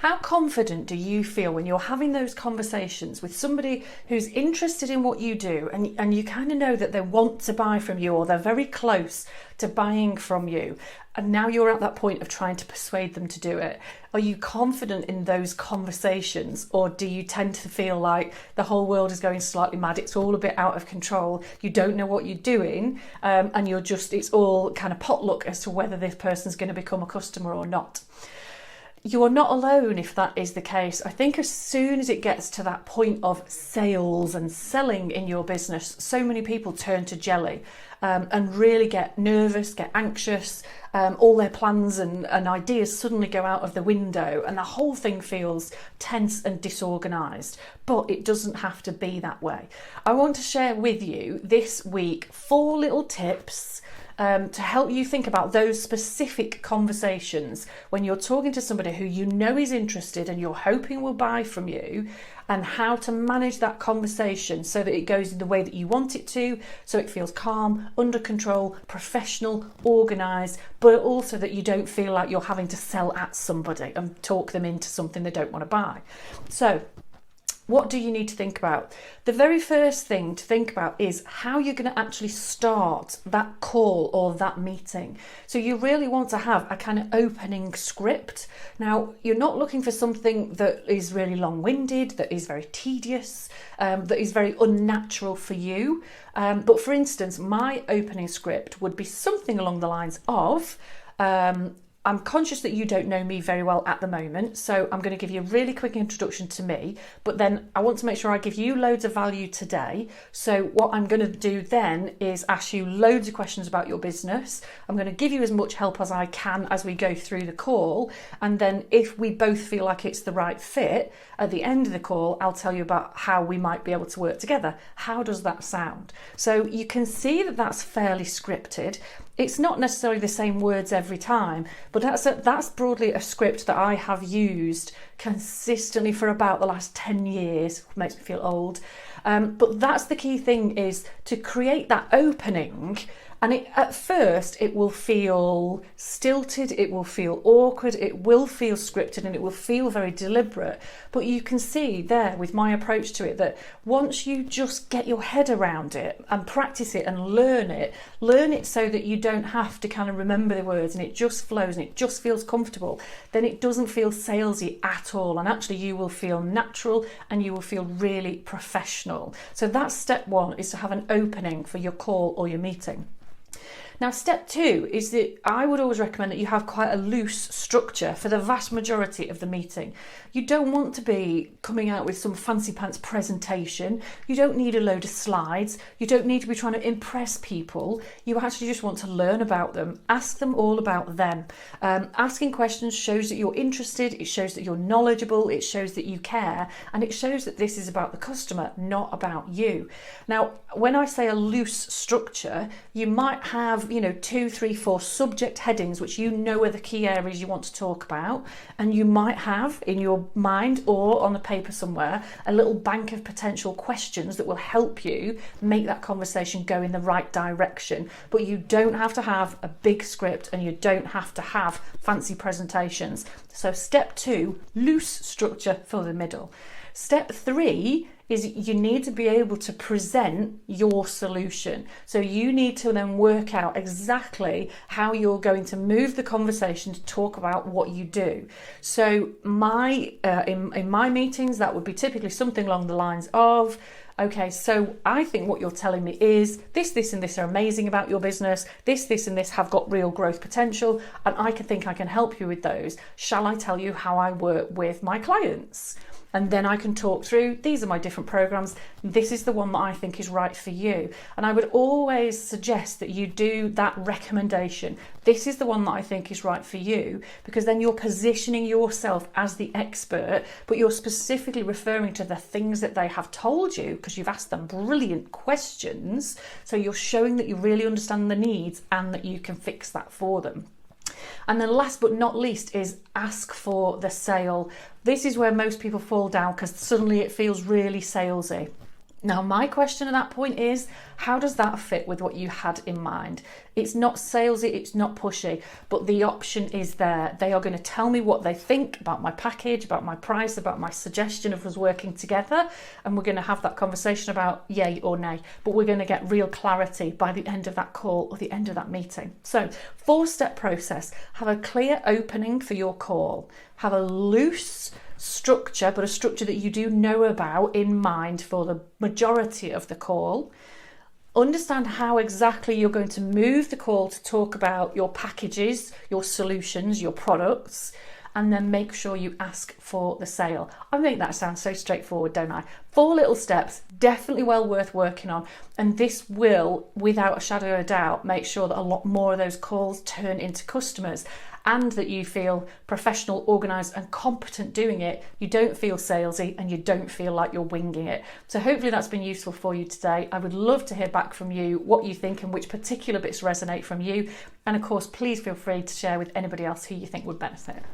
How confident do you feel when you're having those conversations with somebody who's interested in what you do, and you kind of know that they want to buy from you, or they're very close to buying from you, and now you're at that point of trying to persuade them to do it? Are you confident in those conversations, or do you tend to feel like the whole world is going slightly mad? It's all a bit out of control. You don't know what you're doing, and it's all kind of potluck as to whether this person's going to become a customer or not. You are not alone if that is the case. I think as soon as it gets to that point of sales and selling in your business, so many people turn to jelly and really get nervous, get anxious. All their plans and ideas suddenly go out of the window, and the whole thing feels tense and disorganised. But it doesn't have to be that way. I want to share with you this week 4 little tips to help you think about those specific conversations when you're talking to somebody who you know is interested and you're hoping will buy from you, and how to manage that conversation so that it goes in the way that you want it to, so it feels calm, under control, professional, organised, but also that you don't feel like you're having to sell at somebody and talk them into something they don't want to buy. So, what do you need to think about? The very first thing to think about is how you're going to actually start that call or that meeting. So you really want to have a kind of opening script. Now, you're not looking for something that is really long-winded, that is very tedious, that is very unnatural for you. But for instance, my opening script would be something along the lines of, I'm conscious that you don't know me very well at the moment, so I'm going to give you a really quick introduction to me, but then I want to make sure I give you loads of value today. So what I'm going to do then is ask you loads of questions about your business. I'm going to give you as much help as I can as we go through the call, and then if we both feel like it's the right fit, at the end of the call, I'll tell you about how we might be able to work together. How does that sound? So you can see that that's fairly scripted. It's not necessarily the same words every time, but that's broadly a script that I have used consistently for about the last 10 years. Makes me feel old. But that's the key thing, is to create that opening. And at first, it will feel stilted, it will feel awkward, it will feel scripted, and it will feel very deliberate. But you can see there with my approach to it that once you just get your head around it and practice it and learn it so that you don't have to kind of remember the words, and it just flows and it just feels comfortable, then it doesn't feel salesy at all. And actually you will feel natural and you will feel really professional. So that's step 1, is to have an opening for your call or your meeting. Now, step 2 is that I would always recommend that you have quite a loose structure for the vast majority of the meeting. You don't want to be coming out with some fancy pants presentation. You don't need a load of slides. You don't need to be trying to impress people. You actually just want to learn about them. Ask them all about them. Asking questions shows that you're interested. It shows that you're knowledgeable. It shows that you care. And it shows that this is about the customer, not about you. Now, when I say a loose structure, you might have 2, 3, 4 subject headings which you know are the key areas you want to talk about, and you might have in your mind or on a paper somewhere a little bank of potential questions that will help you make that conversation go in the right direction. But you don't have to have a big script, and you don't have to have fancy presentations. So step 2, loose structure for the middle. Step 3 is you need to be able to present your solution. So you need to then work out exactly how you're going to move the conversation to talk about what you do. So in my meetings, that would be typically something along the lines of, okay, so I think what you're telling me is this, and this are amazing about your business. This, and this have got real growth potential, and I can help you with those. Shall I tell you how I work with my clients? And then I can talk through, these are my different programs. This is the one that I think is right for you. And I would always suggest that you do that recommendation. This is the one that I think is right for you, because then you're positioning yourself as the expert, but you're specifically referring to the things that they have told you because you've asked them brilliant questions. So you're showing that you really understand the needs and that you can fix that for them. And then last but not least is ask for the sale. This is where most people fall down because suddenly it feels really salesy. Now, my question at that point is, how does that fit with what you had in mind? It's not salesy, it's not pushy, but the option is there. They are going to tell me what they think about my package, about my price, about my suggestion of us working together, and we're going to have that conversation about yay or nay, but we're going to get real clarity by the end of that call or the end of that meeting. So, 4-step process. Have a clear opening for your call. Have a loose structure, but a structure that you do know about in mind for the majority of the call. Understand how exactly you're going to move the call to talk about your packages, your solutions, your products, and then make sure you ask for the sale. I think that sounds so straightforward, don't I? 4 little steps, definitely well worth working on. And this will, without a shadow of a doubt, make sure that a lot more of those calls turn into customers, and that you feel professional, organised and competent doing it. You don't feel salesy and you don't feel like you're winging it. So hopefully that's been useful for you today. I would love to hear back from you what you think and which particular bits resonate from you. And of course, please feel free to share with anybody else who you think would benefit.